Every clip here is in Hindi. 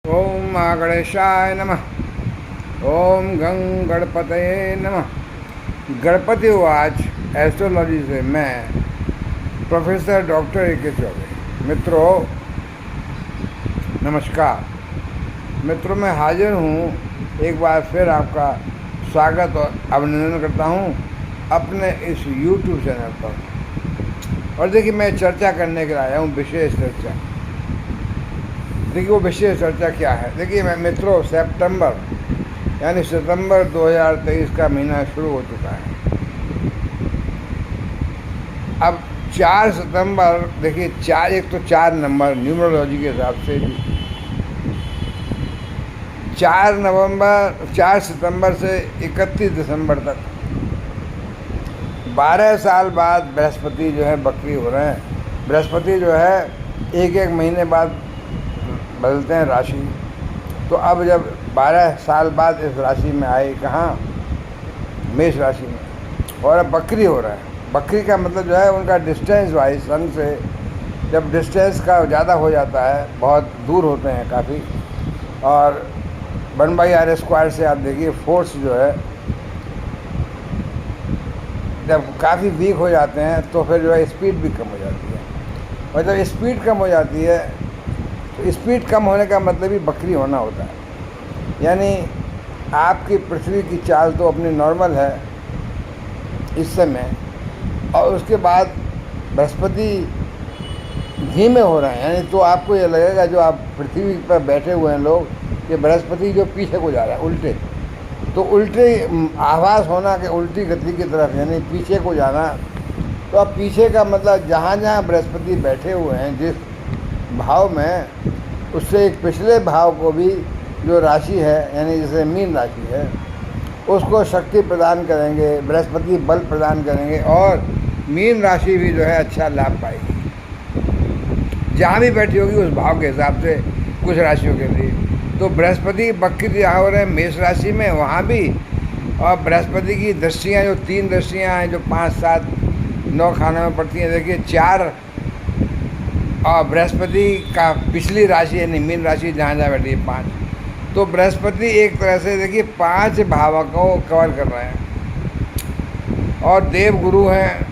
ओम माँ गणेशाय नमः। ओम गं गणपतये नमः। गणपति उवाच। एस्ट्रोलॉजी से मैं प्रोफेसर डॉक्टर ए.के. चौबे। मित्रों नमस्कार। मित्रों मैं हाजिर हूँ एक बार फिर आपका स्वागत और अभिनंदन करता हूँ अपने इस YouTube चैनल पर। और देखिए मैं चर्चा करने के लिए आया हूँ, विशेष चर्चा। देखिए वो विशेष चर्चा क्या है। देखिए मैं मित्रों सितंबर 2023 का महीना शुरू हो चुका है। अब 4 सितंबर देखिए एक तो 4 नंबर न्यूमरोलॉजी के हिसाब से 4 सितंबर से 31 दिसंबर तक 12 साल बाद बृहस्पति जो है बकरी हो रहे हैं। बृहस्पति जो है एक महीने बाद बदलते हैं राशि। तो अब जब 12 साल बाद इस राशि में आए, कहाँ, मेष राशि में, और अब बकरी हो रहा है। बकरी का मतलब जो है उनका डिस्टेंस वाइज सन से जब डिस्टेंस का ज़्यादा हो जाता है, बहुत दूर होते हैं काफ़ी, और 1/r² से आप देखिए फोर्स जो है जब काफ़ी वीक हो जाते हैं तो फिर जो है स्पीड भी कम हो जाती है। और जब स्पीड कम हो जाती है तो स्पीड कम होने का मतलब ही बकरी होना होता है। यानी आपकी पृथ्वी की चाल तो अपनी नॉर्मल है इस समय, और उसके बाद बृहस्पति धीमे हो रहे हैं। यानी तो आपको ये लगेगा जो आप पृथ्वी पर बैठे हुए हैं लोग, कि बृहस्पति जो पीछे को जा रहा है उल्टे, तो उल्टे आभास होना कि उल्टी गति की तरफ, यानी पीछे को जाना। तो अब पीछे का मतलब जहाँ जहाँ बृहस्पति बैठे हुए हैं जिस भाव में, उससे एक पिछले भाव को भी जो राशि है, यानी जैसे मीन राशि है, उसको शक्ति प्रदान करेंगे, बृहस्पति बल प्रदान करेंगे, और मीन राशि भी जो है अच्छा लाभ पाएगी। जहाँ भी बैठी होगी उस भाव के हिसाब से कुछ राशियों के लिए। तो बृहस्पति बकरी हो रहे हैं मेष राशि में, वहाँ भी, और बृहस्पति की दृष्टियाँ जो 3 दृष्टियाँ हैं जो 5, 7, 9 खानों में पड़ती हैं। देखिए 4 और बृहस्पति का पिछली राशि यानी मीन राशि जहाँ जहाँ बैठी है 5, तो बृहस्पति एक तरह से देखिए 5 भावों को कवर कर रहे हैं, और देव गुरु हैं,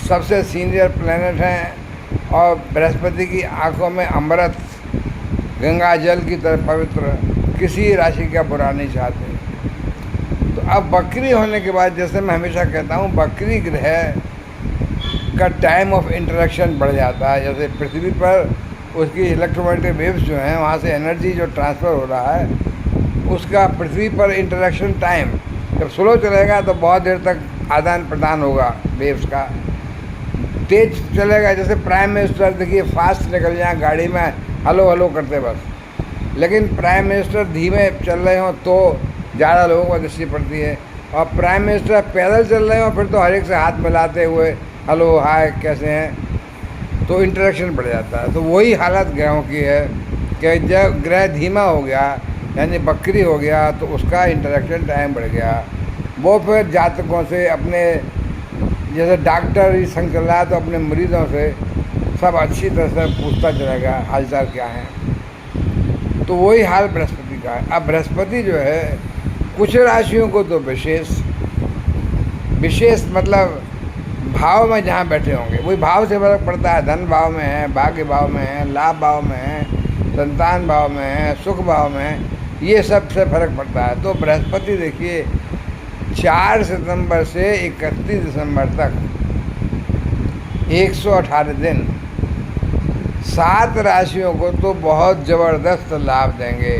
सबसे सीनियर प्लैनेट हैं, और बृहस्पति की आंखों में अमृत, गंगा जल की तरह पवित्र, किसी राशि का बुरा नहीं चाहते। तो अब बकरी होने के बाद, जैसे मैं हमेशा कहता हूँ, बकरी ग्रह का टाइम ऑफ इंटरेक्शन बढ़ जाता है। जैसे पृथ्वी पर उसकी इलेक्ट्रोमैग्नेटिक वेव्स जो हैं, वहाँ से एनर्जी जो ट्रांसफ़र हो रहा है, उसका पृथ्वी पर इंटरेक्शन टाइम जब स्लो चलेगा तो बहुत देर तक आदान प्रदान होगा वेव्स का। तेज चलेगा, जैसे प्राइम मिनिस्टर देखिए फास्ट निकल जाए गाड़ी में, हलो हलो करते बस, लेकिन प्राइम मिनिस्टर धीमे चल रहे हों तो ज़्यादा लोगों को दृष्टि पड़ती है, और प्राइम मिनिस्टर पैदल चल रहे हों फिर तो हर एक से हाथ मिलाते हुए हेलो हाय कैसे हैं, तो इंटरेक्शन बढ़ जाता है। तो वही हालत ग्रहों की है कि जब ग्रह धीमा हो गया यानी बकरी हो गया तो उसका इंटरेक्शन टाइम बढ़ गया। वो फिर जातकों से, अपने जैसे डॉक्टर ही संग चल रहा है तो अपने मरीजों से सब अच्छी तरह से पूछता चलेगा हालचाल क्या है। तो वही हाल बृहस्पति का है। अब बृहस्पति जो है कुछ राशियों को तो विशेष मतलब भाव में जहाँ बैठे होंगे वही भाव से फर्क पड़ता है। धन भाव में है, भाग्य भाव में है, लाभ भाव में है, संतान भाव में है, सुख भाव में है, ये सब से फर्क पड़ता है। तो बृहस्पति देखिए 4 सितंबर से 31 दिसंबर तक 118 दिन 7 राशियों को तो बहुत ज़बरदस्त लाभ देंगे।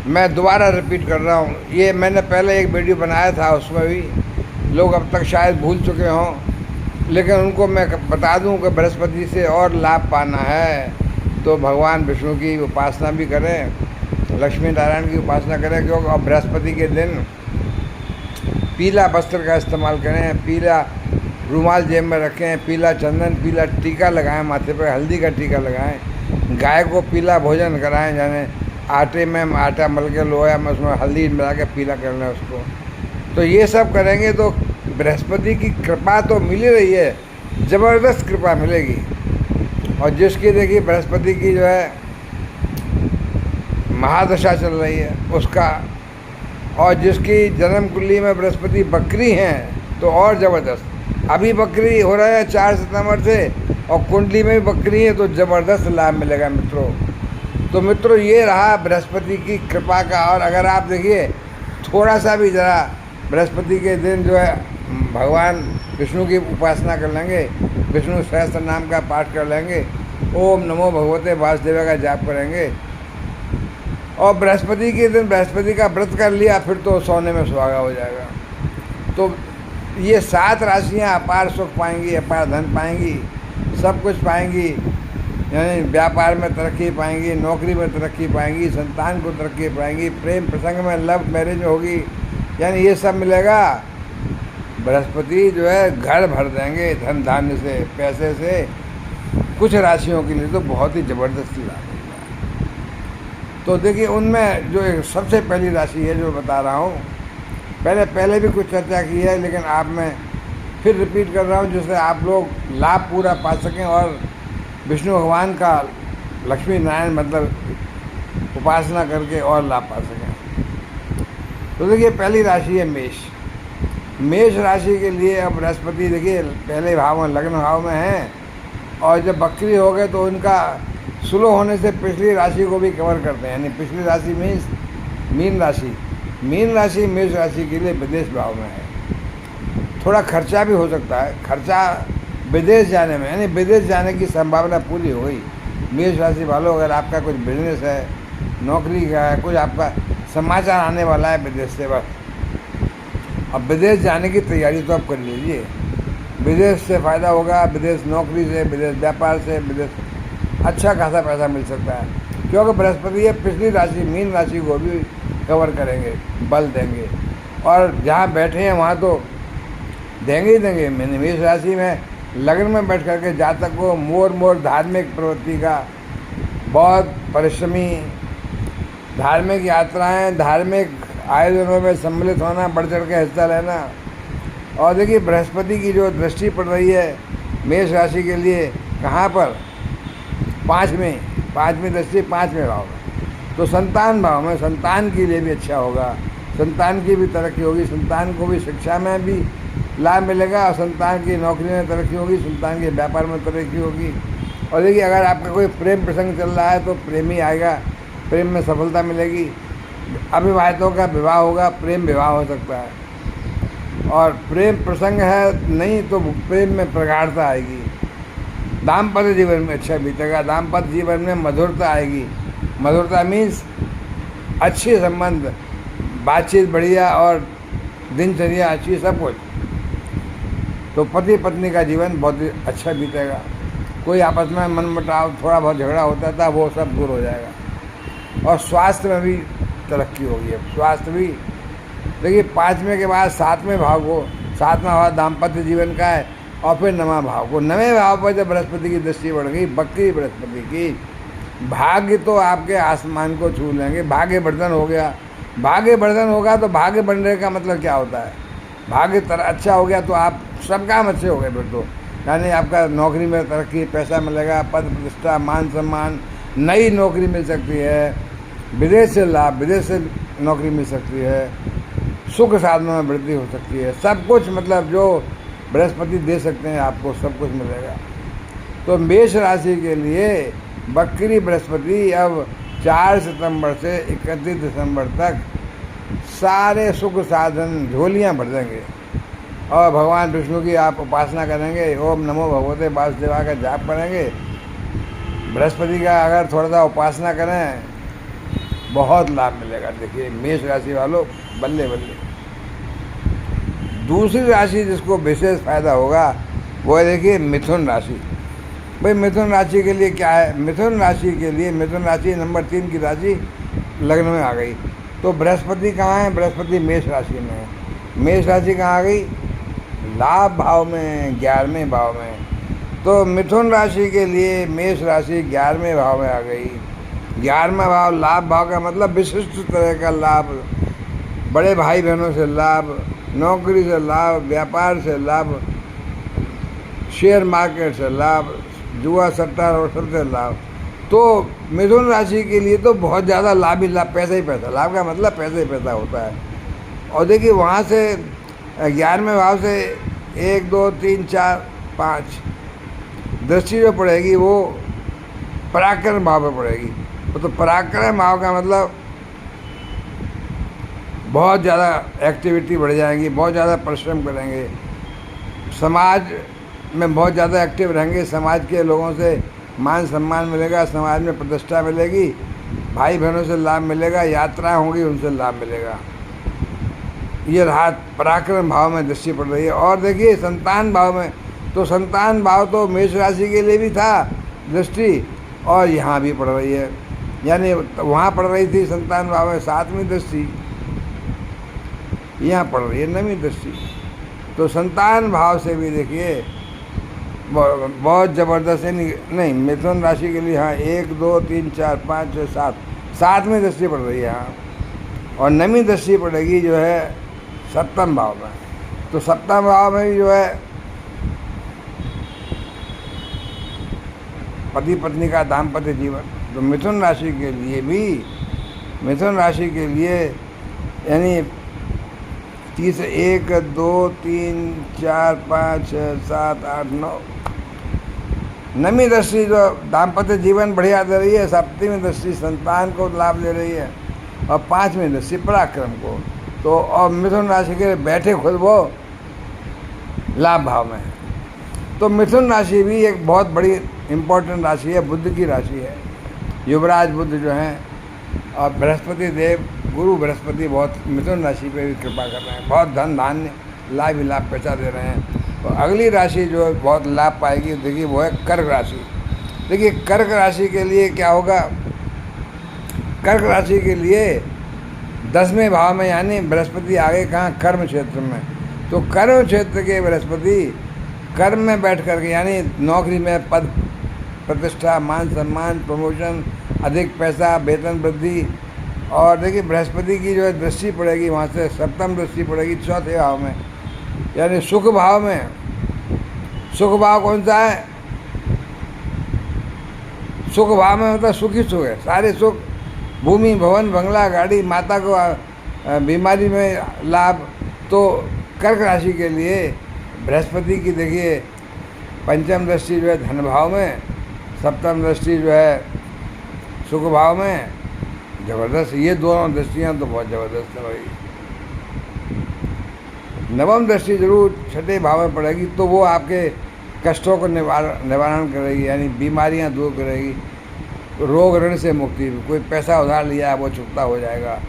मैं दोबारा रिपीट कर रहा हूँ, ये मैंने पहले एक वीडियो बनाया था, उसमें भी लोग अब तक शायद भूल चुके हों, लेकिन उनको मैं बता दूं कि बृहस्पति से और लाभ पाना है तो भगवान विष्णु की उपासना भी करें, लक्ष्मी नारायण की उपासना करें, क्योंकि अब बृहस्पति के दिन पीला वस्त्र का इस्तेमाल करें, पीला रुमाल जेब में रखें, पीला चंदन, पीला टीका लगाएं, माथे पर हल्दी का टीका लगाएं, गाय को पीला भोजन कराएं, यानी आटे में आटा मल के लोया में उसमें हल्दी मिला के पीला करना है उसको। तो ये सब करेंगे तो बृहस्पति की कृपा तो मिल ही रही है, ज़बरदस्त कृपा मिलेगी। और जिसकी देखिए बृहस्पति की जो है महादशा चल रही है उसका, और जिसकी जन्म कुंडली में बृहस्पति बकरी हैं तो और ज़बरदस्त। अभी बकरी हो रहा है 4 सितंबर से और कुंडली में भी बकरी है तो ज़बरदस्त लाभ मिलेगा मित्रों। तो मित्रों ये रहा बृहस्पति की कृपा का। और अगर आप देखिए थोड़ा सा भी ज़रा बृहस्पति के दिन जो है भगवान विष्णु की उपासना कर लेंगे, विष्णु सहस्त्र नाम का पाठ कर लेंगे, ओम नमो भगवते वासुदेवाय का जाप करेंगे और बृहस्पति के दिन बृहस्पति का व्रत कर लिया, फिर तो सोने में सुहागा हो जाएगा। तो ये 7 राशियाँ अपार सुख पाएंगी, अपार धन पाएंगी, सब कुछ पाएंगी। यानी व्यापार में तरक्की पाएंगी, नौकरी में तरक्की पाएंगी, संतान को तरक्की पाएंगी, प्रेम प्रसंग में लव मैरिज में होगी, यानी ये सब मिलेगा। बृहस्पति जो है घर भर देंगे धन धान्य से, पैसे से। कुछ राशियों के लिए तो बहुत ही ज़बरदस्ती लाभ है। तो देखिए उनमें जो एक सबसे पहली राशि है जो बता रहा हूँ, पहले भी कुछ चर्चा की है, लेकिन आप मैं फिर रिपीट कर रहा हूँ जिससे आप लोग लाभ पूरा पा सकें और विष्णु भगवान का लक्ष्मी नारायण मतलब उपासना करके और लाभ पा सकें। तो देखिए पहली राशि है मेष। मेष राशि के लिए अब बृहस्पति देखिए पहले भाव में लग्न भाव में है और जब बकरी हो गए तो उनका स्लो होने से पिछली राशि को भी कवर करते हैं। यानी पिछली राशि मीन राशि, मीन राशि मेष राशि के लिए विदेश भाव में है। थोड़ा खर्चा भी हो सकता है, खर्चा विदेश जाने में, यानी विदेश जाने की संभावना पूरी हो गई। मेष राशि वालों अगर आपका कुछ बिजनेस है, नौकरी का है, कुछ आपका समाचार आने वाला है विदेश से, बस अब विदेश जाने की तैयारी तो आप कर लीजिए। विदेश से फ़ायदा होगा, विदेश नौकरी से, विदेश व्यापार से, विदेश अच्छा खासा पैसा मिल सकता है, क्योंकि बृहस्पति ये पिछली राशि मीन राशि को भी कवर करेंगे, बल देंगे और जहाँ बैठे हैं वहाँ तो देंगे ही देंगे। मैंने मेष राशि में लग्न में बैठ करके जातक को मोर धार्मिक प्रवृत्ति का, बहुत परिश्रमी, धार्मिक यात्राएं, धार्मिक आयोजनों में सम्मिलित होना, बढ़ चढ़ के हिस्सा लेना। और देखिए बृहस्पति की जो दृष्टि पड़ रही है मेष राशि के लिए कहाँ पर, 5वीं दृष्टि 5वें भाव में, तो संतान भाव में, संतान के लिए भी अच्छा होगा, संतान की भी तरक्की होगी, संतान को भी शिक्षा में भी लाभ मिलेगा और संतान की नौकरी में तरक्की होगी, संतान के व्यापार में तरक्की होगी। और देखिए अगर आपका कोई प्रेम प्रसंग चल रहा है तो प्रेम ही आएगा, प्रेम में सफलता मिलेगी। अविवाहितों का विवाह होगा, प्रेम विवाह हो सकता है। और प्रेम प्रसंग है नहीं तो प्रेम में प्रगाढ़ता आएगी। दाम्पत्य जीवन में अच्छा बीतेगा, दाम्पत्य जीवन में मधुरता आएगी। मधुरता मीन्स अच्छे संबंध, बातचीत बढ़िया और दिनचर्या अच्छी, सब कुछ। तो पति पत्नी का जीवन बहुत ही अच्छा बीतेगा। कोई आपस में मनमुटाव, थोड़ा बहुत झगड़ा होता था, वो सब दूर हो जाएगा। और स्वास्थ्य में भी तरक्की होगी। अब स्वास्थ्य भी देखिए 5वें के बाद 7वें भाव को, 7वां भाव दाम्पत्य जीवन का है और फिर 9वां भाव को, 9वें भाव पर जब बृहस्पति की दृष्टि बढ़ गई, बकरी बृहस्पति की, भाग्य तो आपके आसमान को छू लेंगे। भाग्य वर्धन हो गया, भाग्य वर्धन होगा तो भाग्य बढ़ने का मतलब क्या होता है, भाग्य अच्छा हो गया तो आप सब काम अच्छे हो गए फिर तो। यानी आपका नौकरी में तरक्की, पैसा मिलेगा, पद प्रतिष्ठा, मान सम्मान, नई नौकरी मिल सकती है, विदेश से लाभ, विदेश से नौकरी मिल सकती है, सुख साधनों में वृद्धि हो सकती है, सब कुछ मतलब जो बृहस्पति दे सकते हैं आपको सब कुछ मिलेगा। तो मेष राशि के लिए बकरी बृहस्पति अब 4 सितंबर से 31 दिसंबर तक सारे सुख साधन झोलियाँ भर देंगे। और भगवान विष्णु की आप उपासना करेंगे, ओम नमो भगवते वासुदेवाय का जाप करेंगे। बृहस्पति का अगर थोड़ा सा उपासना करें बहुत लाभ मिलेगा। देखिए मेष राशि वालों बल्ले बल्ले। दूसरी राशि जिसको विशेष फायदा होगा वो है देखिए मिथुन राशि। भाई मिथुन राशि के लिए क्या है, मिथुन राशि के लिए, मिथुन राशि नंबर 3 की राशि लग्न में आ गई। तो बृहस्पति कहाँ है, बृहस्पति मेष राशि में है। मेष राशि कहाँ आ गई, लाभ भाव में, 11वें भाव में। तो मिथुन राशि के लिए मेष राशि 11वें भाव में आ गई। 11वां भाव लाभ भाव का मतलब विशिष्ट तरह का लाभ, बड़े भाई बहनों से लाभ, नौकरी से लाभ, व्यापार से लाभ, शेयर मार्केट से लाभ, जुआ सट्टा और सबसे लाभ। तो मिथुन राशि के लिए तो बहुत ज़्यादा लाभ ही लाभ, पैसा ही पैसा, लाभ का मतलब पैसा ही पैसा होता है। और देखिए वहाँ से 11वें भाव से 1 2 3 4 5 दृष्टि जो पड़ेगी वो पराक्रम भाव पे पड़ेगी। तो पराक्रम भाव का मतलब बहुत ज़्यादा एक्टिविटी बढ़ जाएंगी, बहुत ज़्यादा परिश्रम करेंगे, समाज में बहुत ज़्यादा एक्टिव रहेंगे, समाज के लोगों से मान सम्मान मिलेगा, समाज में प्रतिष्ठा मिलेगी, भाई बहनों से लाभ मिलेगा, यात्राएं होंगी उनसे लाभ मिलेगा। ये रहा पराक्रम भाव में दृष्टि पड़ रही है। और देखिए संतान भाव में, तो संतान भाव तो मेष राशि के लिए भी था दृष्टि, और यहाँ भी पड़ रही है, यानी वहाँ पड़ रही थी संतान भाव में 7वीं दृष्टि, यहाँ पड़ रही है 9वीं दृष्टि। तो संतान भाव से भी देखिए बहुत ज़बरदस्त है। नहीं, मिथुन राशि के लिए हाँ 1 2 3 4 5 6 7 7वीं दृष्टि पड़ रही है यहाँ, और 9वीं दृष्टि पड़ेगी जो है 7वें भाव में। तो 7वें भाव में भी जो है पति पत्नी का दाम्पत्य जीवन, तो मिथुन राशि के लिए भी, मिथुन राशि के लिए यानी 1 2 3 4 5 6 7 8 9 9वीं दृष्टि जो दाम्पत्य जीवन बढ़िया दे रही है, 7वीं दृष्टि संतान को लाभ दे रही है, और 5वीं दृष्टि पराक्रम को। तो और मिथुन राशि के बैठे खुद वो लाभ भाव में। तो मिथुन राशि भी एक बहुत बड़ी इम्पोर्टेंट राशि है, बुध की राशि है। युवराज बुध जो हैं और बृहस्पति देव, गुरु बृहस्पति बहुत मिथुन राशि पे भी कृपा कर रहे हैं, बहुत धन धान्य लाभ ही लाभ पैसा दे रहे हैं। तो अगली राशि जो बहुत लाभ पाएगी देखिए वो है कर्क राशि। देखिए कर्क राशि के लिए क्या होगा, कर्क राशि के लिए 10वें भाव में, यानी बृहस्पति आगे कहाँ, कर्म क्षेत्र में। तो कर्म क्षेत्र के बृहस्पति कर्म में बैठ करके, यानी नौकरी में पद प्रतिष्ठा, मान सम्मान, प्रमोशन, अधिक पैसा, वेतन वृद्धि। और देखिए बृहस्पति की जो है दृष्टि पड़ेगी वहाँ से 7वीं दृष्टि पड़ेगी 4थे भाव में, यानी सुख भाव में। सुख भाव कौन सा है, सुख भाव में मतलब सुख ही सुख है, सारे सुख, भूमि भवन बंगला गाड़ी, माता को बीमारी में लाभ। तो कर्क राशि के लिए बृहस्पति की देखिए 5वीं दृष्टि जो है धन भाव में, 7वीं दृष्टि जो है सुख भाव में, ज़बरदस्त। ये दोनों दृष्टियाँ तो बहुत ज़बरदस्त है भाई। 9वीं दृष्टि जरूर 6ठे भाव में पड़ेगी, तो वो आपके कष्टों को निवारण करेगी, यानी बीमारियां दूर करेगी, रोग ऋण से मुक्ति, कोई पैसा उधार लिया है वो चुकता हो जाएगा।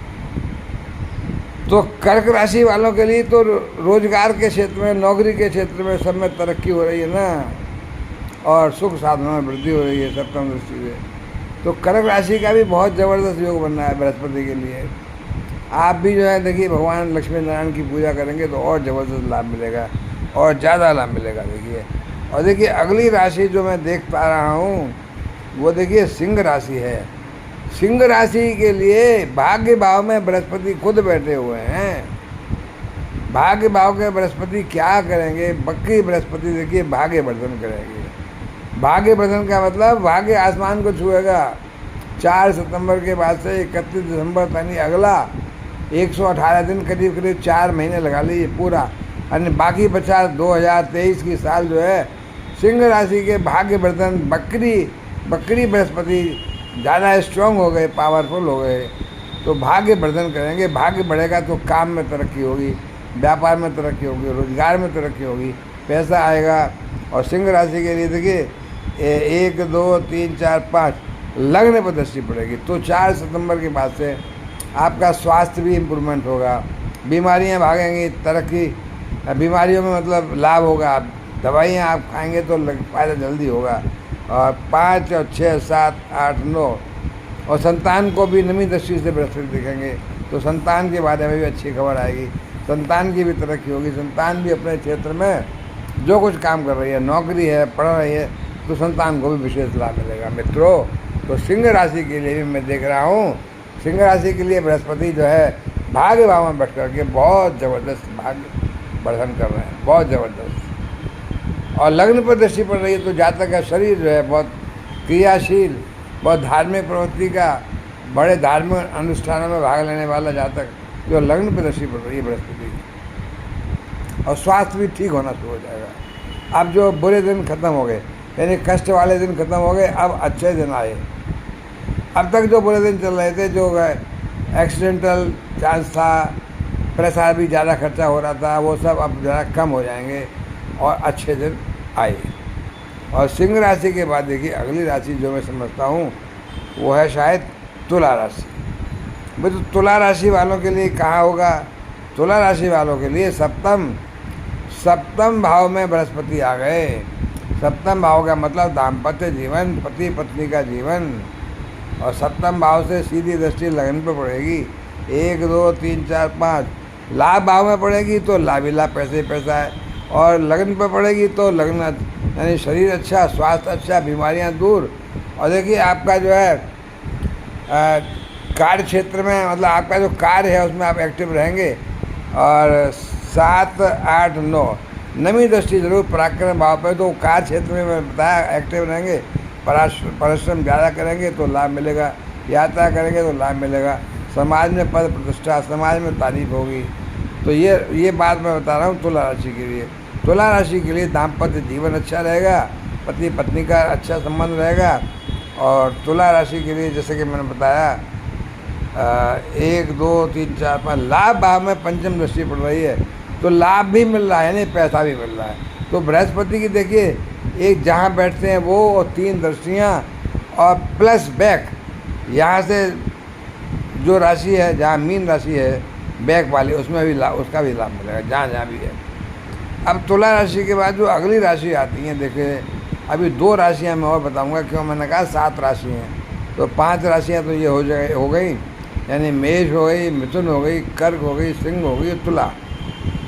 तो कर्क राशि वालों के लिए तो रोजगार के क्षेत्र में, नौकरी के क्षेत्र में सब में तरक्की हो रही है ना, और सुख साधनों में वृद्धि हो रही है 7वीं दृष्टि से। तो कर्क राशि का भी बहुत ज़बरदस्त योग बन रहा है बृहस्पति के लिए। आप भी जो है देखिए भगवान लक्ष्मी नारायण की पूजा करेंगे तो और ज़बरदस्त लाभ मिलेगा, और ज़्यादा लाभ मिलेगा। देखिए, और देखिए अगली राशि जो मैं देख पा रहा हूँ वो देखिए सिंह राशि है। सिंह राशि के लिए भाग्य भाव में बृहस्पति खुद बैठे हुए हैं। भाग्य भाव के बृहस्पति क्या करेंगे, बकरी बृहस्पति देखिए भाग्य वर्धन करेंगे। भाग्य वर्धन का मतलब भाग्य आसमान को छुएगा। 4 सितंबर के बाद से 31 दिसंबर यानी अगला 118 दिन, करीब करीब 4 महीने लगा लीजिए पूरा, यानी बाकी बचा 2023 की साल जो है सिंह राशि के भाग्य वर्धन बकरी बृहस्पति ज़्यादा स्ट्रांग हो गए, पावरफुल हो गए, तो भाग्य वर्धन करेंगे। भाग्य बढ़ेगा तो काम में तरक्की होगी, व्यापार में तरक्की होगी, रोजगार में तरक्की होगी, पैसा आएगा। और सिंह राशि के लिए देखिए 1 2 3 4 5 लग्न पर दृष्टि पड़ेगी, तो 4 सितंबर के बाद से आपका स्वास्थ्य भी इम्प्रूवमेंट होगा, बीमारियां भागेंगी, तरक्की, बीमारियों में मतलब लाभ होगा, दवाइयाँ आप खाएंगे तो फ़ायदा जल्दी होगा। और 5 और 6 7 8 9 और संतान को भी 9वीं दृष्टि से बृहस्पति देखेंगे, तो संतान के बारे में भी अच्छी खबर आएगी, संतान की भी तरक्की होगी। संतान भी अपने क्षेत्र में जो कुछ काम कर रही है, नौकरी है, पढ़ रही है, तो संतान को भी विशेष लाभ मिलेगा मित्रों। तो सिंह राशि के लिए भी मैं देख रहा हूँ, सिंह राशि के लिए बृहस्पति जो है भाग्य भाव में बैठ करके बहुत ज़बरदस्त भाग्य वर्धन कर रहे हैं, बहुत ज़बरदस्त। और लग्न पर दृष्टि पड़ रही है तो जातक का शरीर जो है बहुत क्रियाशील, बहुत धार्मिक प्रवृत्ति का, बड़े धार्मिक अनुष्ठानों में भाग लेने वाला जातक जो लग्न पर दृष्टि पड़ रही है बृहस्पति की, और स्वास्थ्य भी ठीक होना शुरू हो जाएगा। अब जो बुरे दिन खत्म हो गए, यानी कष्ट वाले दिन खत्म हो गए, अब अच्छे दिन आए। अब तक जो बुरे दिन चल रहे थे, जो एक्सीडेंटल चांस था, पैसा भी ज़्यादा खर्चा हो रहा था, वो सब अब ज़रा कम हो जाएंगे और अच्छे दिन आए। और सिंह राशि के बाद देखिए अगली राशि जो मैं समझता हूँ वो है शायद तुला राशि। भाई तो तुला राशि वालों के लिए कहाँ होगा? तुला राशि वालों के लिए सप्तम भाव में बृहस्पति आ गए। सप्तम भाव का मतलब दाम्पत्य जीवन, पति पत्नी का जीवन। और सप्तम भाव से सीधी दृष्टि लगन पर पड़ेगी। 1 2 3 4 5 लाभ भाव में पड़ेगी तो लाभ ही लाभ, पैसे पैसा है। और लगन पर पड़ेगी तो लगन, यानी शरीर अच्छा, स्वास्थ्य अच्छा, बीमारियां दूर। और देखिए आपका जो है कार्य क्षेत्र में, मतलब आपका जो कार्य है उसमें आप एक्टिव रहेंगे। और 7 8 9 नवी दृष्टि जरूर पराक्रम भाव पर, तो कार्य क्षेत्र में मैं बताया एक्टिव रहेंगे। परिश्रम ज़्यादा करेंगे तो लाभ मिलेगा, यात्रा करेंगे तो लाभ मिलेगा, समाज में पद प्रतिष्ठा, समाज में तारीफ होगी। तो ये बात मैं बता रहा हूँ तुला राशि के लिए। तुला राशि के लिए दाम्पत्य जीवन अच्छा रहेगा, पति पत्नी का अच्छा संबंध रहेगा। और तुला राशि के लिए जैसे कि मैंने बताया 1 2 3 4 5 लाभ भाव में पंचम दृष्टि पड़ रही है, तो लाभ भी मिल रहा है, यानी पैसा भी मिल रहा है। तो बृहस्पति की देखिए एक जहाँ बैठते हैं वो, और 3 दृष्टियाँ, और प्लस बैक यहाँ से जो राशि है, जहाँ मीन राशि है बैक वाली, उसमें भी लाभ, उसका भी लाभ मिलेगा जहाँ जहाँ भी है। अब तुला राशि के बाद जो अगली राशि आती है, देखिए अभी 2 राशियाँ मैं और बताऊँगा, क्यों मैंने कहा 7 राशि हैं। तो 5 राशियाँ तो ये हो गई, यानी मेष हो गई, मिथुन हो गई, कर्क हो गई, सिंह हो गई, तुला,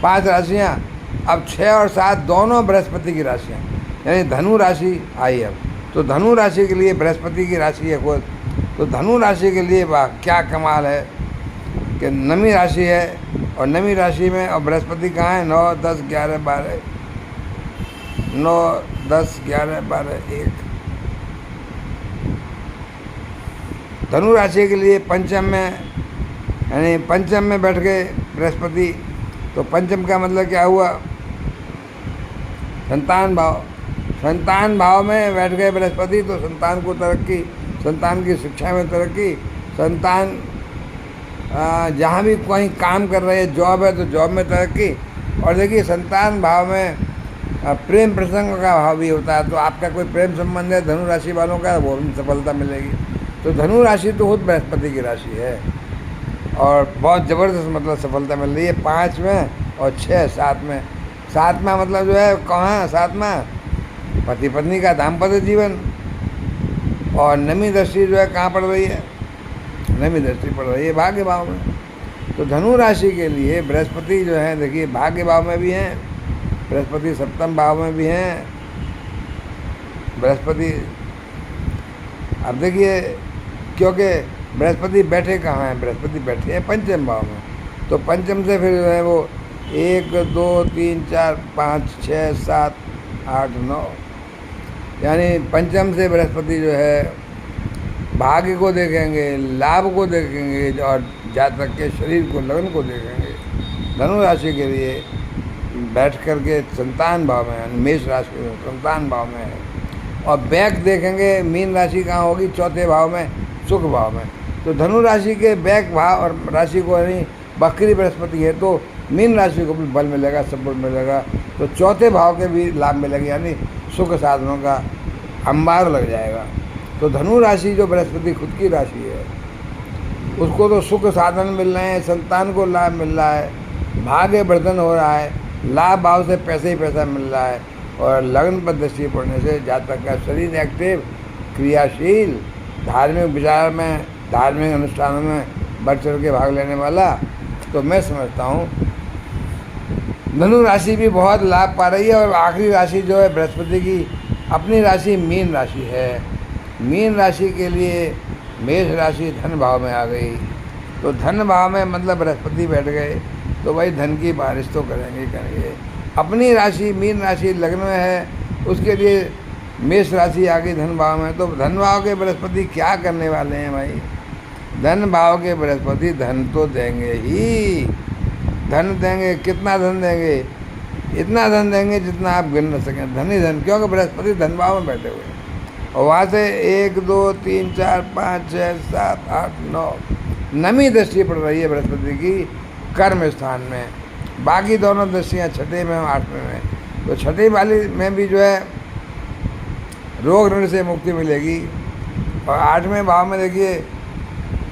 5 राशियाँ। अब 6 और 7 दोनों बृहस्पति की राशियाँ, यानी धनु राशि आई। अब तो धनु राशि के लिए बृहस्पति की राशि है खुद, तो धनु राशि के लिए वाह क्या कमाल है कि नवी राशि है, और नवी राशि में और बृहस्पति कहाँ है? 9 10 11 12 9 10 11 12 1। धनु राशि के लिए पंचम में, यानी पंचम में बैठ गए बृहस्पति। तो पंचम का मतलब क्या हुआ? संतान भाव। संतान भाव में बैठ गए बृहस्पति, तो संतान को तरक्की, संतान की शिक्षा में तरक्की, संतान जहाँ भी कोई काम कर रहे हैं, जॉब है तो जॉब में तरक्की। और देखिए संतान भाव में प्रेम प्रसंग का भाव भी होता है, तो आपका कोई प्रेम संबंध है धनु राशि वालों का, वो भी सफलता मिलेगी। तो धनु राशि तो खुद बृहस्पति की राशि है, और बहुत ज़बरदस्त मतलब सफलता मिल रही है 5 में और 6 7 में। 7 में मतलब जो है कहाँ? 7 में पति पत्नी का दाम्पत्य जीवन। और नवी दृष्टि जो है कहाँ पड़ रही है? नवी दृष्टि पड़ रही है भाग्य भाव में। तो धनु राशि के लिए बृहस्पति जो है देखिए भाग्य भाव में भी हैं, बृहस्पति सप्तम भाव में भी हैं बृहस्पति। अब देखिए क्योंकि बृहस्पति बैठे कहाँ हैं? बृहस्पति बैठे हैं पंचम भाव में। तो पंचम से फिर जो है वो 1 2 3 4 5 6 7 8 9, यानी पंचम से बृहस्पति जो है भाग्य को देखेंगे, लाभ को देखेंगे, और जातक के शरीर को, लगन को देखेंगे। धनु राशि के लिए बैठ करके संतान भाव में, यानी मेष राशि में संतान भाव में है। और बैक देखेंगे मीन राशि कहाँ होगी? 4थे भाव में, सुख भाव में। तो धनु राशि के बैक भाव और राशि को, यानी बकरी बृहस्पति है, तो मीन राशि को भी बल मिलेगा, सपोर्ट मिलेगा। तो 4थे भाव के भी लाभ मिलेगा, यानी सुख साधनों का अंबार लग जाएगा। तो धनु राशि जो बृहस्पति खुद की राशि है, उसको तो सुख साधन मिल रहे हैं, संतान को लाभ मिल रहा है, भाग्य वर्धन हो रहा है, लाभ भाव से पैसे ही पैसा मिल रहा है। और लगन पर दृष्टि पड़ने से जातक का शरीर एक्टिव, क्रियाशील, धार्मिक विचार में, धार्मिक अनुष्ठानों में बढ़ चढ़ के भाग लेने वाला। तो मैं समझता हूँ धनु राशि भी बहुत लाभ पा रही है। और आखिरी राशि जो है बृहस्पति की अपनी राशि मीन राशि है। मीन राशि के लिए मेष राशि धन भाव में आ गई। तो धन भाव में मतलब बृहस्पति बैठ गए, तो भाई धन की बारिश तो करेंगे। अपनी राशि मीन राशि लग्न में है, उसके लिए मेष राशि आ गई धन भाव में, तो धन भाव के बृहस्पति क्या करने वाले हैं भाई? धन भाव के बृहस्पति धन तो देंगे ही, धन देंगे। कितना धन देंगे? इतना धन देंगे जितना आप गिन न सकें, धन ही धन, क्योंकि बृहस्पति धन भाव में बैठे हुए हैं। और वहाँ से 1 2 3 4 5 6 7 8 9 नवी दृष्टि पड़ रही है बृहस्पति की कर्म स्थान में। बाकी दोनों दृष्टियाँ छठे में और 8वें में। तो छठी वाली में भी जो है रोग ऋण से मुक्ति मिलेगी, और 8वें भाव में देखिए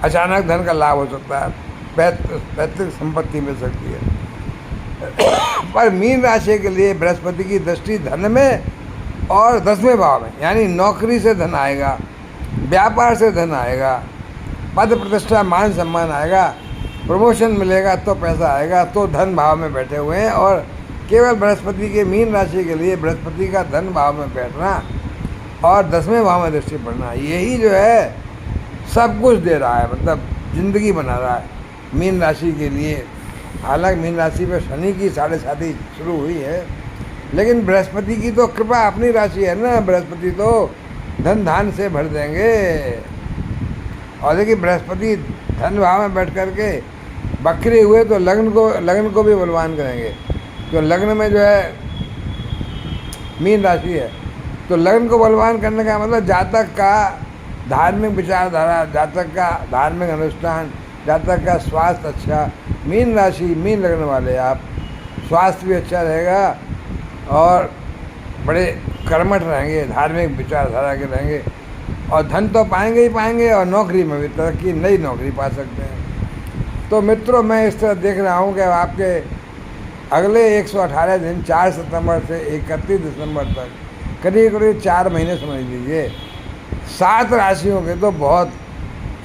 अचानक धन का लाभ हो सकता है, पैतृक संपत्ति मिल सकती है। पर मीन राशि के लिए बृहस्पति की दृष्टि धन में और 10वें भाव में, यानी नौकरी से धन आएगा, व्यापार से धन आएगा, पद प्रतिष्ठा मान सम्मान आएगा, प्रमोशन मिलेगा तो पैसा आएगा, तो धन भाव में बैठे हुए हैं। और केवल बृहस्पति के मीन राशि के लिए बृहस्पति का धन भाव में बैठना और 10वें भाव में दृष्टि पड़ना, यही जो है सब कुछ दे रहा है, मतलब ज़िंदगी बना रहा है मीन राशि के लिए। हालांकि मीन राशि में शनि की 7.5 शुरू हुई है, लेकिन बृहस्पति की तो कृपा अपनी राशि है ना, बृहस्पति तो धन धान से भर देंगे। और देखिए बृहस्पति धन भाव में बैठ करके बकरे हुए तो लग्न को भी बलवान करेंगे। तो लग्न में जो है मीन राशि है, तो लग्न को बलवान करने का मतलब जातक का धार्मिक विचारधारा, जातक का धार्मिक अनुष्ठान, जातक का स्वास्थ्य अच्छा। मीन राशि मीन लग्न वाले आप, स्वास्थ्य भी अच्छा रहेगा और बड़े कर्मठ रहेंगे, धार्मिक विचारधारा के रहेंगे, और धन तो पाएंगे ही पाएंगे, और नौकरी में भी तरक्की, नई नौकरी पा सकते हैं। तो मित्रों, मैं इस तरह देख रहा हूँ कि आपके अगले 118 दिन 4 सितंबर से 31 दिसंबर तक करीब 4 महीने समझ लीजिए, 7 राशियों के तो बहुत,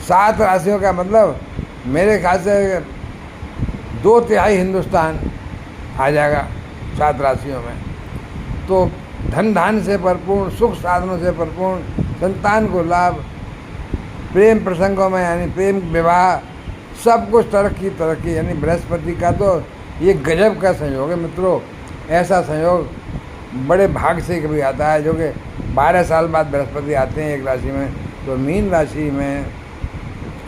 7 राशियों का मतलब मेरे ख्याल से 2/3 हिंदुस्तान आ जाएगा 7 राशियों में। तो धन धान से भरपूर, सुख साधनों से भरपूर, संतान को लाभ, प्रेम प्रसंगों में यानी प्रेम विवाह, सब कुछ तरक्की, यानी बृहस्पति का तो ये गजब का संयोग है मित्रों। ऐसा संयोग बड़े भाग से कभी आता है, जो कि 12 साल बाद बृहस्पति आते हैं एक राशि में। तो मीन राशि में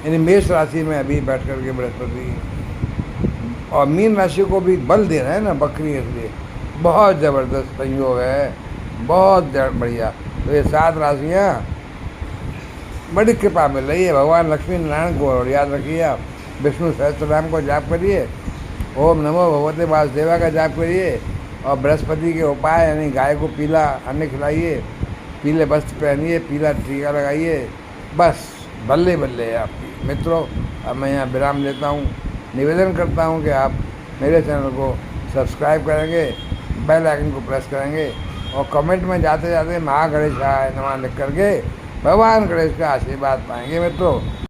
यानी मेष राशि में अभी बैठ कर के बृहस्पति, और मीन राशि को भी बल दे रहे हैं ना बकरी, इसलिए बहुत ज़बरदस्त संयोग है, बहुत बढ़िया। तो ये 7 राशियाँ बड़ी कृपा मिल रही है। भगवान लक्ष्मी नारायण को और याद रखिए आप, विष्णु सहस्त्रनाम को जाप करिए, ओम नमो भगवते वासुदेवा का जाप करिए, और बृहस्पति के उपाय यानी गाय को पीला अन्न खिलाइए, पीले वस्त्र पहनिए, पीला टीका लगाइए, बस बल्ले बल्ले है आपकी। मित्रों, अब मैं यहाँ विराम लेता हूँ। निवेदन करता हूँ कि आप मेरे चैनल को सब्सक्राइब करेंगे, बेल आइकन को प्रेस करेंगे, और कमेंट में जाते जाते महागणेशाय नमः लिख करके भगवान गणेश का आशीर्वाद पाएंगे मित्रों।